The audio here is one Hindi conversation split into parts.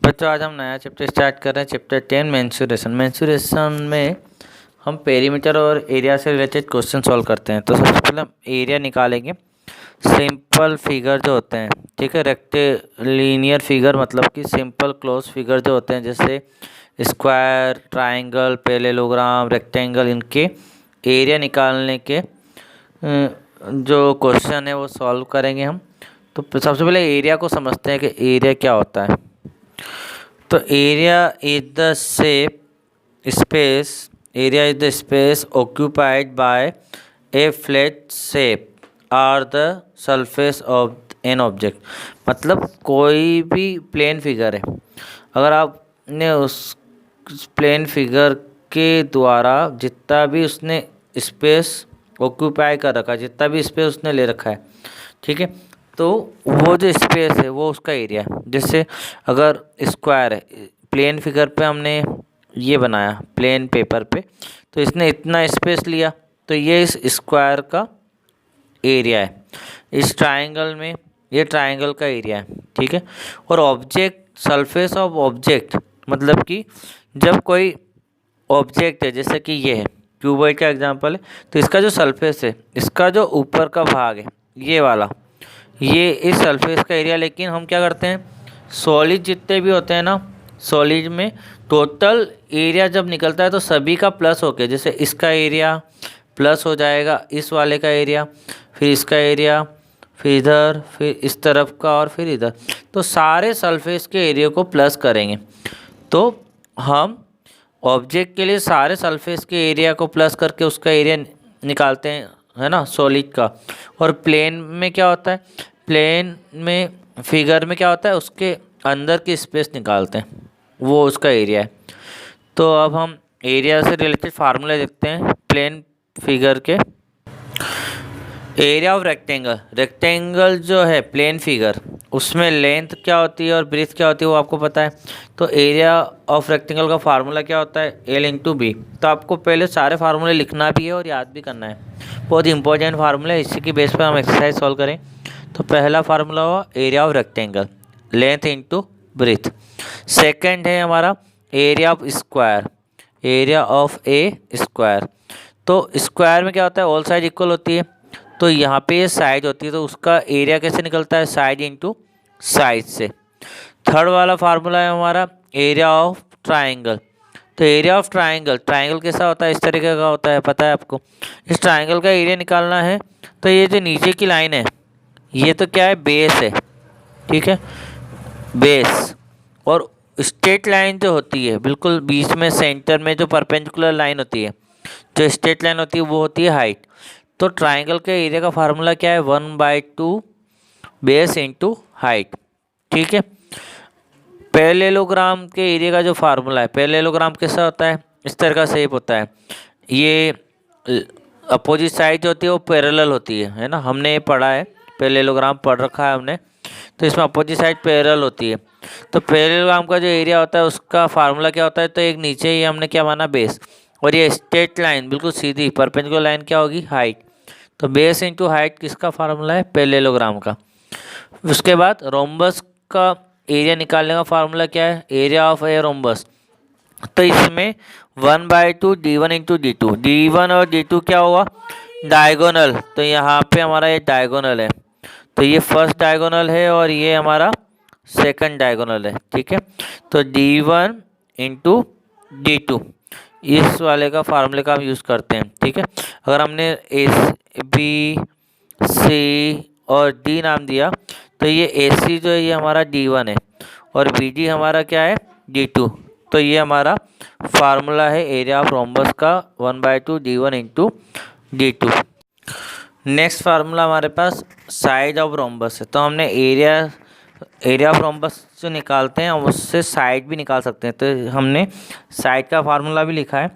बच्चों आज हम नया चैप्टर स्टार्ट कर रहे हैं, चैप्टर 10 मेंसुरेशन। मेंसुरेशन में हम पेरीमीटर और एरिया से रिलेटेड क्वेश्चन सॉल्व करते हैं। तो सबसे पहले हम एरिया निकालेंगे। सिंपल फिगर जो होते हैं, ठीक है, रेक्टिलिनियर फिगर मतलब कि सिंपल क्लोज फिगर जो होते हैं, जैसे स्क्वायर, ट्राइंगल, पैरेललोग्राम, रेक्टेंगल, इनके एरिया निकालने के जो क्वेश्चन है वो सॉल्व करेंगे हम। तो सबसे पहले एरिया को समझते हैं कि एरिया क्या होता है। तो area is the space occupied by a flat shape or the surface of an object। मतलब कोई भी प्लेन फिगर है, अगर आपने उस प्लेन फिगर के द्वारा जितना भी उसने स्पेस ऑक्यूपाई कर रखा है, जितना भी स्पेस उसने ले रखा है, ठीक है, तो वो जो स्पेस है वो उसका एरिया है। जैसे अगर स्क्वायर है, प्लेन फिगर पे हमने ये बनाया प्लेन पेपर पे, तो इसने इतना स्पेस लिया, तो ये इस स्क्वायर का एरिया है। इस ट्रायंगल में ये ट्रायंगल का एरिया है, ठीक है। और ऑब्जेक्ट, सरफेस ऑफ ऑब्जेक्ट मतलब कि जब कोई ऑब्जेक्ट है, जैसे कि ये है क्यूबॉइड का एग्जांपल है, तो इसका जो सरफेस है, इसका जो ऊपर का भाग है ये वाला, ये इस सरफेस का एरिया। लेकिन हम क्या करते हैं, सॉलिड जितने भी होते हैं ना, सॉलिड में टोटल एरिया जब निकलता है तो सभी का प्लस होके, जैसे इसका एरिया प्लस हो जाएगा इस वाले का एरिया, फिर इसका एरिया, फिर इधर, फिर इस तरफ का, और फिर इधर, तो सारे सरफेस के एरिया को प्लस करेंगे। तो हम ऑब्जेक्ट के लिए सारे सरफेस के एरिया को प्लस करके उसका एरिया निकालते हैं, है ना, सॉलिड का। और प्लेन में क्या होता है, प्लेन में फिगर में क्या होता है, उसके अंदर की स्पेस निकालते हैं, वो उसका एरिया है। तो अब हम एरिया से रिलेटेड फार्मूले देखते हैं प्लेन फिगर के। एरिया ऑफ रेक्टेंगल, रेक्टेंगल जो है प्लेन फिगर, उसमें लेंथ क्या होती है और ब्रीथ क्या होती है वो आपको पता है। तो एरिया ऑफ रेक्टेंगल का फार्मूला क्या होता है, L इंटू बी। तो आपको पहले सारे फार्मूले लिखना भी है और याद भी करना है, बहुत इंपॉर्टेंट फार्मूला है। इसी की बेस पर हम एक्सरसाइज सॉल्व करें। तो पहला फार्मूला हुआ area of rectangle, length into breadth. Second है हमारा area of square, area of a square. तो स्क्वायर में क्या होता है, ऑल साइड इक्वल होती है, तो यहाँ पे ये साइड होती है, तो उसका एरिया कैसे निकलता है, साइड इंटू साइड से। थर्ड वाला फार्मूला है हमारा एरिया ऑफ ट्राइंगल। तो एरिया ऑफ ट्राइंगल, ट्राइंगल कैसा होता है, इस तरीके का होता है, पता है आपको। इस ट्राइंगल का एरिया निकालना है, तो ये जो नीचे की लाइन है ये तो क्या है, बेस है, ठीक है, बेस। और स्ट्रेट लाइन जो होती है बिल्कुल बीच में सेंटर में जो परपेंडिकुलर लाइन होती है, जो स्ट्रेट लाइन होती है वो होती है हाइट। तो ट्राइंगल के एरिया का फार्मूला क्या है, 1/2 बेस इंटू हाइट, ठीक है। पैरेललोग्राम के एरिया का जो फार्मूला है, पैरेललोग्राम कैसा होता है, इस तरह का शेप होता है, ये अपोजिट साइड जो होती है वो पैरेलल होती है ना, हमने ये पढ़ा है, पैरेललोग्राम पढ़ रखा है हमने। तो इसमें अपोजिट साइड पैरेलल होती है। तो पैरेललोग्राम का जो एरिया होता है उसका फार्मूला क्या होता है, तो एक नीचे ही हमने क्या माना, बेस, और ये स्ट्रेट लाइन बिल्कुल सीधी परपेंडिकुलर लाइन क्या होगी, हाइट। तो बेस इंटू हाइट किसका फार्मूला है, पैरेललोग्राम का। उसके बाद रोम्बस का एरिया निकालने का फार्मूला क्या है, एरिया ऑफ ए रोम्बस। तो इसमें 1/2 D1 इंटू D2, D1 और D2 क्या हुआ, डायगोनल। तो यहाँ पे हमारा ये डायगोनल है, तो ये फर्स्ट डायगोनल है और ये हमारा सेकंड डायगोनल है, ठीक है। तो D1 इंटू D2 इस वाले का फार्मूले का हम यूज़ करते हैं, ठीक है। अगर हमने A, B, C और D नाम दिया, तो ये AC जो है ये हमारा D1 है और BD हमारा क्या है, D2। तो ये हमारा फार्मूला है एरिया ऑफ रोम्बस का, 1/2 D1 into D2। Next formula हमारे पास साइड ऑफ रोम्बस है। तो हमने एरिया ऑफ रोम्बस जो निकालते हैं उससे साइड भी निकाल सकते हैं, तो हमने साइड का फार्मूला भी लिखा है।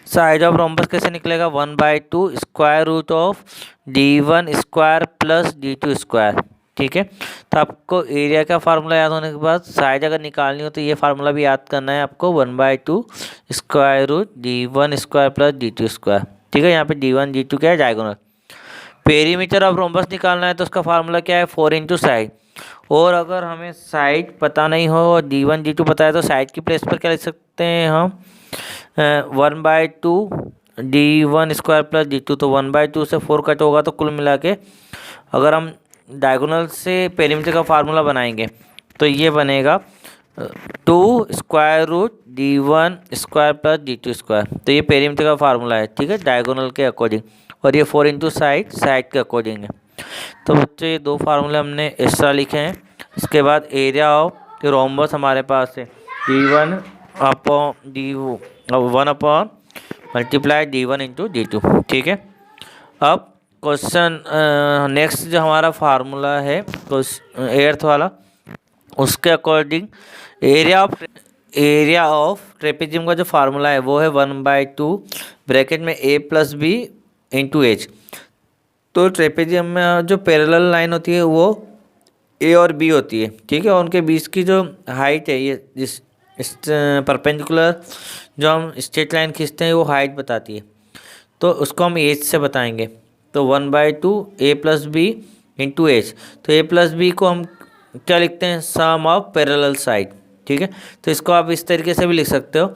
साइड ऑफ रोम्बस कैसे निकलेगा, 1/2 square root of D1 square plus D2 square, ठीक है। तो आपको एरिया का फार्मूला याद होने के बाद साइड अगर निकालनी हो तो ये फार्मूला भी याद करना है आपको, 1/2 square root D1 square plus D2 square, ठीक है। यहाँ पे D1 D2 क्या है, डायगोनल। पेरीमीटर ऑफ रोम्बस निकालना है तो उसका फार्मूला क्या है, 4 इंटू साइड, और अगर हमें साइड पता नहीं हो और D1 D2 पता है तो साइड की प्लेस पर क्या लिख सकते हैं हम, 1/2 D1 स्क्वायर प्लस D2। तो 1/2 से 4 कट होगा, तो कुल मिला के अगर हम डायगोनल से पेरीमीटर का फार्मूला बनाएंगे तो ये बनेगा 2 square root D1 square plus D2 square. तो ये पेरीमीटर का फार्मूला है, ठीक है, डायगोनल के अकॉर्डिंग। और ये 4 इंटू साइड के अकॉर्डिंग है। तो बच्चों ये दो फार्मूले हमने एक्स्ट्रा लिखे हैं। इसके बाद एरिया ऑफ रोम्बस हमारे पास है D1 upon D1 upon multiply D1 into D2, ठीक है। अब क्वेश्चन नेक्स्ट जो हमारा फार्मूला है एर्थ वाला, उसके अकॉर्डिंग एरिया ऑफ ट्रेपेजियम का जो फार्मूला है वो है 1/2 ब्रैकेट में A plus B into H. तो ट्रेपेजियम में जो पैरेलल लाइन होती है वो ए और बी होती है, ठीक है, और उनके बीच की जो हाइट है, ये जिस परपेंडिकुलर जो हम स्ट्रेट लाइन खींचते हैं वो हाइट बताती है। तो उसको हम एच से बताएंगे। तो 1/2 A plus B into H. तो A प्लस बी को हम क्या लिखते हैं, सम ऑफ पैरेलल साइड, ठीक है। तो इसको आप इस तरीके से भी लिख सकते हो,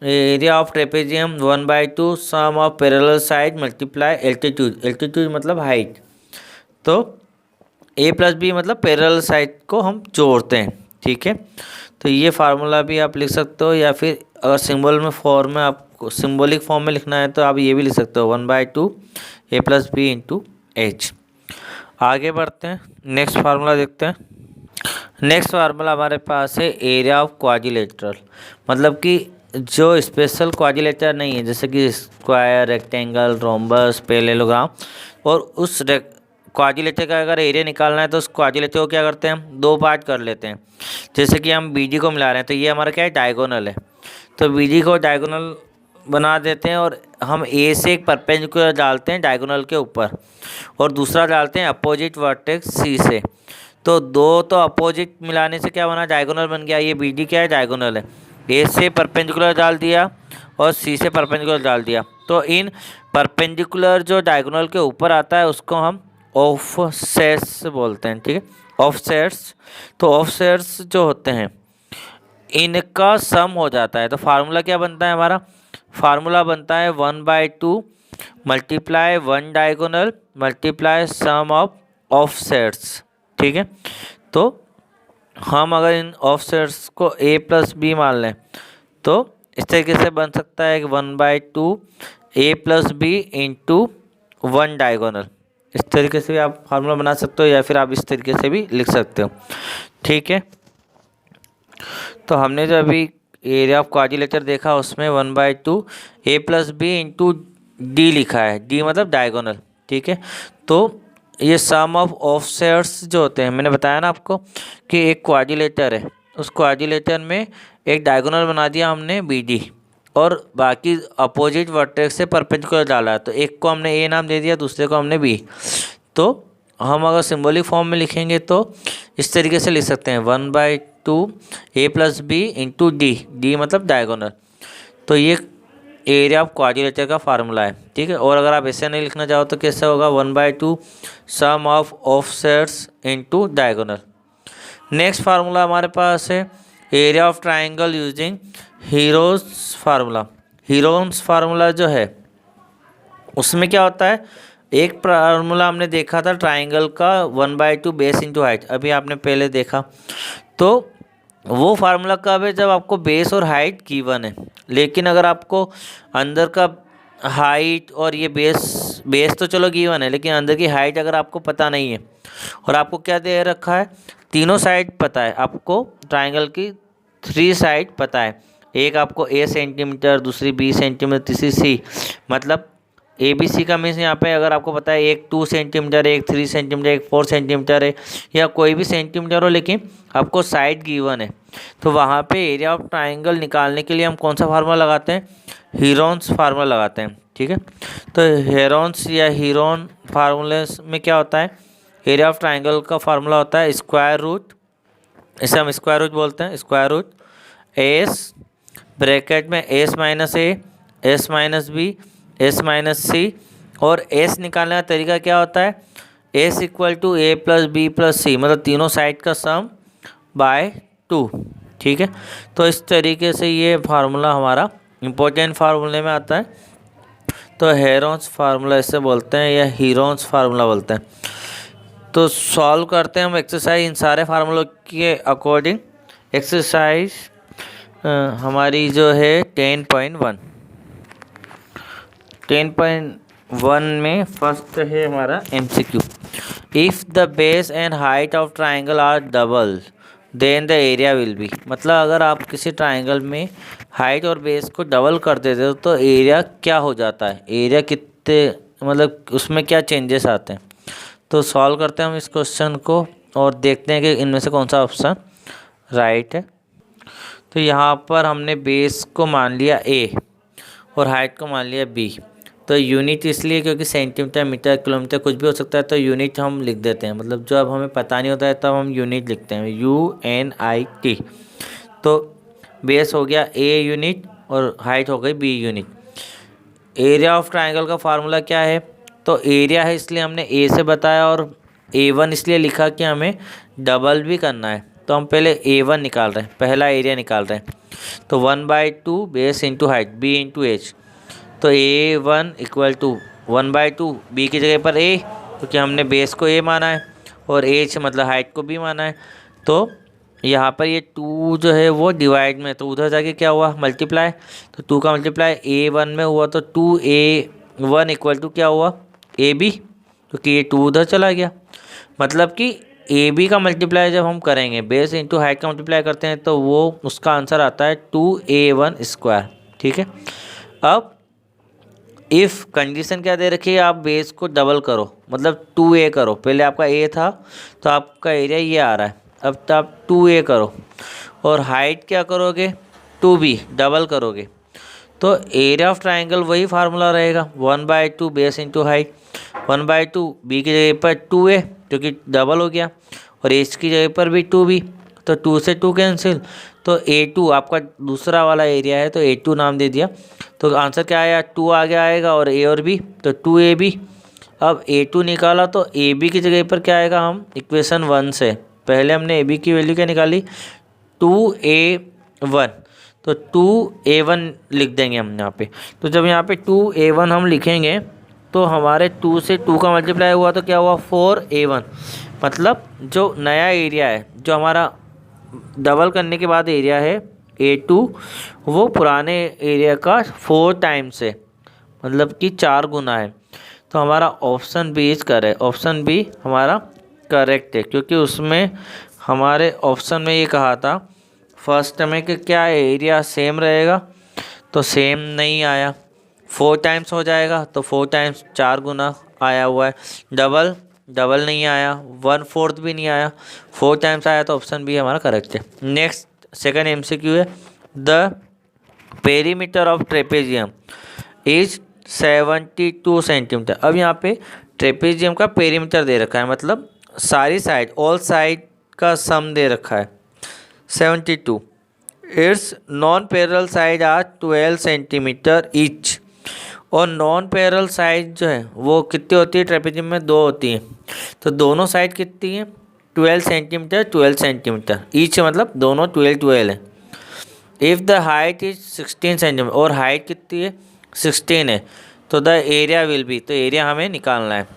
area of trapezium 1/2 sum of parallel side multiply altitude मतलब हाइट। तो A प्लस बी मतलब पैरेलल साइड को हम जोड़ते हैं, ठीक है। तो ये फार्मूला भी आप लिख सकते हो, या फिर अगर आपको सिंबॉलिक फॉर्म में लिखना है तो आप ये भी लिख सकते हो 1/2 A plus B into H. आगे बढ़ते हैं, नेक्स्ट फार्मूला देखते हैं। नेक्स्ट फार्मूला हमारे पास है एरिया ऑफ क्वाड्रिलेटरल, मतलब कि जो स्पेशल क्वाड्रिलेटर नहीं है, जैसे कि स्क्वायर, रेक्टेंगल, रोम्बस, पैरेललोग्राम, और उस क्वाड्रिलेटर का अगर एरिया निकालना है तो उस क्वाड्रिलेटर को क्या करते हैं, हम दो पार्ट कर लेते हैं। जैसे कि हम BD को मिला रहे हैं तो ये हमारा क्या है, डायगोनल है। तो BD को डायगोनल बना देते हैं और हम A से एक परपेंडिकुलर डालते हैं डायगोनल के ऊपर, और दूसरा डालते हैं अपोजिट वर्टेक्स C से। तो दो तो अपोजिट मिलाने से क्या बना, डायगोनल बन गया। ये BD क्या है, डायगोनल है। A से परपेंडिकुलर डाल दिया और C से परपेंडिकुलर डाल दिया। तो इन परपेंडिकुलर जो डायगोनल के ऊपर आता है उसको हम ऑफसेट्स बोलते हैं, ठीक है, ऑफसेट्स। तो ऑफसेट्स जो होते हैं इनका सम हो जाता है। तो फार्मूला क्या बनता है हमारा, फार्मूला बनता है 1/2 multiply 1 diagonal multiply sum of offsets, ठीक है। तो हम अगर इन ऑफसेट्स को A प्लस बी मान लें तो इस तरीके से बन सकता है कि 1/2 A plus B into 1 diagonal. इस तरीके से भी आप फार्मूला बना सकते हो, या फिर आप इस तरीके से भी लिख सकते हो, ठीक है। तो हमने जो अभी एरिया ऑफ क्वाड्रिलेटर देखा उसमें 1/2 A plus B into D लिखा है, D मतलब डायगोनल, ठीक है। तो ये सम ऑफ ऑफसेट्स जो होते हैं, मैंने बताया ना आपको कि एक क्वाड्रिलेटर है, उस क्वाड्रिलेटर में एक डायगोनल बना दिया हमने BD, और बाकी अपोजिट वर्टेक्स से परपेंडिकुलर डाला है। तो एक को हमने A नाम दे दिया, दूसरे को हमने B। तो हम अगर सिंबॉलिक फॉर्म में लिखेंगे तो इस तरीके से लिख सकते हैं 1/2 A plus B into D मतलब डायगोनल। तो ये एरिया ऑफ क्वाड्रिलेटर का फार्मूला है, ठीक है। और अगर आप ऐसे नहीं लिखना चाहो तो कैसे होगा, 1/2 sum of offsets into diagonal. Next formula हमारे पास है area of triangle using Hero's formula. Heron's formula जो है उसमें क्या होता है, एक फार्मूला हमने देखा था ट्राइंगल का 1/2 बेस इंटू हाइट, अभी आपने पहले देखा। तो वो फार्मूला कब है, जब आपको बेस और हाइट गिवन है। लेकिन अगर आपको अंदर का हाइट और ये बेस तो चलो गिवन है, लेकिन अंदर की हाइट अगर आपको पता नहीं है, और आपको क्या दे रखा है, तीनों साइड पता है आपको, ट्राइंगल की 3 साइड पता है, एक आपको A सेंटीमीटर, दूसरी B सेंटीमीटर, तीसरी C, मतलब ABC का मीन्स यहाँ पे अगर आपको पता है एक 2 सेंटीमीटर, एक 3 सेंटीमीटर, एक 4 सेंटीमीटर है, या कोई भी सेंटीमीटर हो, लेकिन आपको साइड गिवन है। तो वहाँ पे एरिया ऑफ ट्राइंगल निकालने के लिए हम कौन सा फार्मूला लगाते हैं, हीरोन्स फार्मूला लगाते हैं, ठीक है। तो हेरोन्स या हीरोन फार्मूले में क्या होता है, एरिया ऑफ ट्राइंगल का फार्मूला होता है स्क्वायर रूट, इसे हम स्क्वायर रूट बोलते हैं, स्क्वायर रूट एस ब्रैकेट में S minus A, S minus B, S minus C। और S निकालने का तरीका क्या होता है, S equal to A plus B plus C, मतलब तीनों साइड का सम बाय 2। ठीक है, तो इस तरीके से ये फार्मूला हमारा इम्पोर्टेंट फार्मूले में आता है। तो हेरोन्स फार्मूला इसे बोलते हैं या हीरोन्स फार्मूला बोलते हैं। तो सॉल्व करते हैं हम एक्सरसाइज इन सारे फार्मूलों के अकॉर्डिंग। एक्सरसाइज हमारी जो है 10.1 में फर्स्ट है हमारा MCQ। If the base and height of triangle are double then the area will be, मतलब अगर आप किसी ट्राइंगल में हाइट और बेस को डबल कर देते हो तो एरिया क्या हो जाता है, एरिया कितने, मतलब उसमें क्या चेंजेस आते हैं। तो सॉल्व करते हैं हम इस क्वेश्चन को और देखते हैं कि इनमें से कौन सा ऑप्शन राइट है। तो यहाँ पर हमने बेस को मान लिया A और हाइट को मान लिया B। तो यूनिट इसलिए क्योंकि सेंटीमीटर, मीटर, किलोमीटर कुछ भी हो सकता है, तो यूनिट हम लिख देते हैं, मतलब जब हमें पता नहीं होता है तब हम यूनिट लिखते हैं, UNIT। तो बेस हो गया A यूनिट और हाइट हो गई B unit. Area of triangle का फार्मूला क्या है, तो एरिया है इसलिए हमने A से बताया और A1 इसलिए लिखा कि हमें डबल भी करना है। तो हम पहले A1 निकाल रहे हैं, पहला एरिया निकाल रहे हैं। तो 1/2 base into height B into H. तो A1 इक्वल टू 1/2, B की जगह पर A क्योंकि हमने बेस को A माना है और एच मतलब हाइट को B माना है। तो यहाँ पर ये 2 जो है वो डिवाइड में, तो उधर जाके क्या हुआ मल्टीप्लाई, तो 2 का मल्टीप्लाई A1 में हुआ तो 2A1 इक्वल टू क्या हुआ AB, क्योंकि ये 2 उधर चला गया। मतलब कि AB का मल्टीप्लाई जब हम करेंगे बेस इंटू हाइट का मल्टीप्लाई करते हैं तो वो उसका आंसर आता है 2A1 स्क्वायर। ठीक है, अब इफ़ कंडीशन क्या दे रखी है, आप बेस को डबल करो मतलब 2A करो। पहले आपका A था तो आपका एरिया ये आ रहा है, अब तो आप 2A करो और हाइट क्या करोगे 2B डबल करोगे। तो एरिया ऑफ ट्राइंगल वही फार्मूला रहेगा 1/2 बेस इंटू हाइट, 1/2 B की जगह पर 2A क्योंकि डबल हो गया और एच की जगह पर भी 2B, तो 2 से 2 कैंसिल। तो A2 आपका दूसरा वाला एरिया है तो A2 नाम दे दिया। तो आंसर क्या आया 2 आगे आएगा और A और B तो 2AB। अब A2 निकाला तो AB की जगह पर क्या आएगा, हम इक्वेशन 1 से पहले हमने AB की वैल्यू क्या निकाली 2A1, तो 2A1 लिख देंगे हम यहाँ पे। तो जब यहाँ पे 2A1 हम लिखेंगे तो हमारे 2 से 2 का मल्टीप्लाई हुआ तो क्या हुआ 4A1, मतलब जो नया एरिया है जो हमारा डबल करने के बाद एरिया है A2 वो पुराने एरिया का 4 टाइम्स है, मतलब कि 4 गुना है। तो हमारा option B is correct, option B हमारा करेक्ट है क्योंकि उसमें हमारे ऑप्शन में ये कहा था फर्स्ट में कि क्या एरिया सेम रहेगा, तो सेम नहीं आया। 4 टाइम्स हो जाएगा तो 4 टाइम्स 4 गुना आया हुआ है, डबल डबल नहीं आया, 1/4 भी नहीं आया, 4 टाइम्स आया तो ऑप्शन बी हमारा करेक्ट है। नेक्स्ट सेकंड MCQ है the perimeter of trapezium is 72 centimetre. अब यहाँ पे ट्रेपेजियम का पेरीमीटर दे रखा है, मतलब सारी साइड ऑल साइड का सम दे रखा है 72। Its non parallel side are 12 centimetre each, और नॉन पैरेलल साइड जो है वो कितनी होती है ट्रेपेजियम में 2 होती हैं, तो दोनों साइड कितनी है 12 सेंटीमीटर 12 सेंटीमीटर ईच, मतलब दोनों 12 है। If the height is 16 centimetre और हाइट कितनी है 16 है, तो द एरिया विल बी, तो एरिया हमें निकालना है।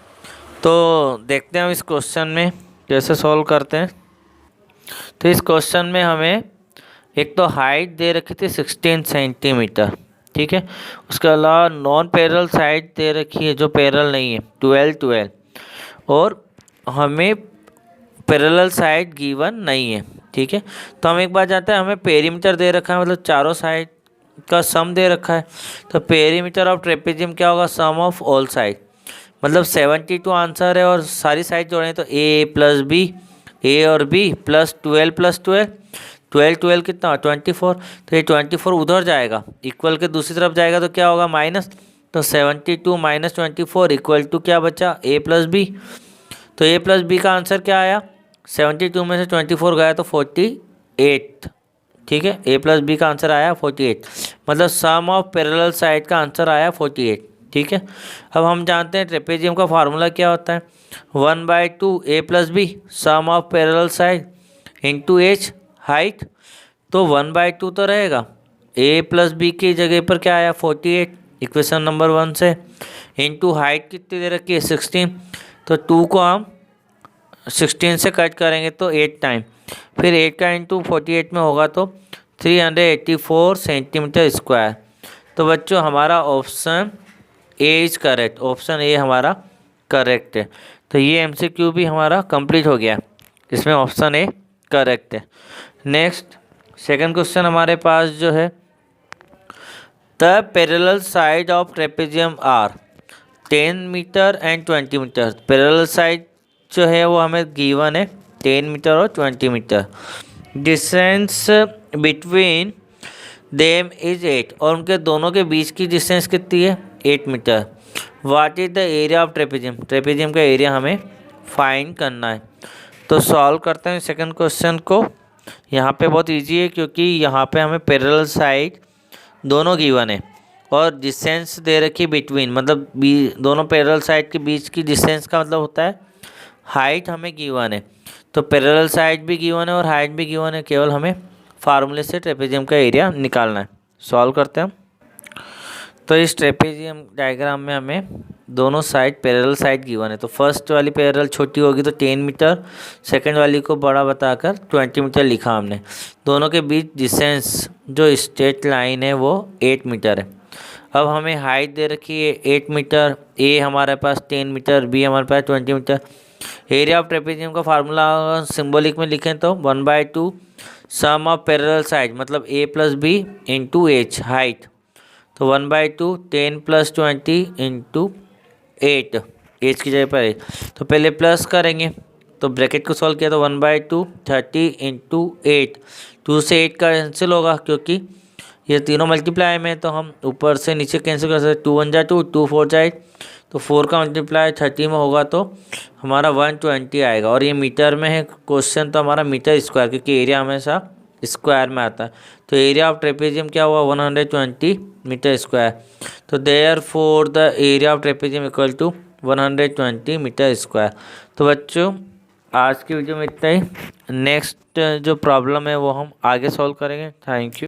तो देखते हैं हम इस क्वेश्चन में कैसे सॉल्व करते हैं। तो इस क्वेश्चन में हमें एक तो हाइट दे रखी थी 16 सेंटीमीटर, ठीक है, उसके अलावा नॉन पैरेलल साइड दे रखी है जो पैरेलल नहीं है 12 और हमें पैरेलल साइड गिवन नहीं है। ठीक है, तो हम एक बार जाते हैं, हमें पेरीमीटर दे रखा है मतलब चारों साइड का सम दे रखा है, तो पेरीमीटर ऑफ ट्रेपेजियम क्या होगा सम ऑफ ऑल साइड, मतलब 72 आंसर है और सारी साइड जोड़ें तो A प्लस B, A और B प्लस 12 प्लस 12, 12 कितना 24, तो ये 24 उधर जाएगा इक्वल के दूसरी तरफ जाएगा तो क्या होगा माइनस, तो 72 माइनस 24 इक्वल टू क्या बचा A प्लस B। तो A प्लस B का आंसर क्या आया 72 में से 24 गया तो 48। ठीक है, A प्लस B का आंसर आया 48, मतलब सम ऑफ पैरेलल साइड का आंसर आया 48। ठीक है। अब हम जानते हैं ट्रेपेजियम का फार्मूला क्या होता है, 1/2 a + b sum of parallel side into h height. तो 1/2 तो रहेगा, a + b की जगह पर क्या आया 48 इक्वेशन नंबर 1 से, इंटू हाइट कितनी दे रखी है 16, तो 2 को हम 16 से कट करेंगे तो 8 टाइम, फिर 8 का इंटू 48 में होगा तो 384 सेंटीमीटर स्क्वायर। तो बच्चों हमारा option A is correct, option A हमारा करेक्ट है। तो ये MCQ भी हमारा कंप्लीट हो गया, इसमें ऑप्शन ए करेक्ट है। नेक्स्ट सेकंड क्वेश्चन हमारे पास जो है, the parallel side of trapezium are 10 metre and 20 metre. Parallel side जो है वो हमें गिवन है 10 मीटर और 20 metre. Distance between them is 8, और उनके दोनों के बीच की डिस्टेंस कितनी है 8 metre. What is the area of trapezium, trapezium का एरिया हमें फाइंड करना है। तो सॉल्व करते हैं सेकंड क्वेश्चन को। यहाँ पे बहुत इजी है क्योंकि यहाँ पे हमें पैरेलल साइड दोनों गिवन है और डिस्टेंस दे रखी बिटवीन, मतलब दोनों पैरेलल साइड के बीच की डिस्टेंस का मतलब होता है हाइट हमें गिवन है। तो पैरेलल साइड भी गिवन है और हाइट भी गिवन है, केवल हमें फार्मूले से ट्रेपेजियम का एरिया निकालना है। सॉल्व करते हैं। तो इस ट्रेपेजियम डायग्राम में हमें दोनों साइड पैरेलल साइड गिवन है। तो फर्स्ट वाली पैरेलल छोटी होगी तो 10 मीटर, सेकंड वाली को बड़ा बताकर 20 मीटर लिखा हमने। दोनों के बीच डिस्टेंस जो स्ट्रेट लाइन है वो 8 मीटर है। अब हमें हाइट दे रखी है 8 मीटर, ए हमारे पास 10 मीटर, बी हमारे पास 20 मीटर। एरिया ऑफ ट्रेपेजियम का फार्मूला सिंबॉलिक में लिखें तो 1/2 सम ऑफ पैरेलल साइड, मतलब a + b into h height. तो 1/2 10 + 20 इंटू 8, एच की जगह पर 8। तो पहले प्लस करेंगे तो ब्रैकेट को सॉल्व किया तो 1/2 30 इंटू 8, 2 से 8 का कैंसिल होगा क्योंकि ये तीनों मल्टीप्लाई में, तो हम ऊपर से नीचे कैंसिल कर सकते। 2 × 1 = 2, 2 × 4 = 8, तो 4 का मल्टीप्लाई 30 में होगा तो हमारा 120 आएगा। और ये मीटर में है क्वेश्चन, तो हमारा मीटर स्क्वायर, क्योंकि एरिया हमेशा स्क्वायर में आता है। तो एरिया ऑफ ट्रेपेजियम क्या हुआ 120 मीटर स्क्वायर। तो therefore the area of trapezium equal to 120 metre square. तो बच्चों आज की वीडियो में इतना ही। नेक्स्ट जो प्रॉब्लम है वो हम आगे सॉल्व करेंगे। Thank you.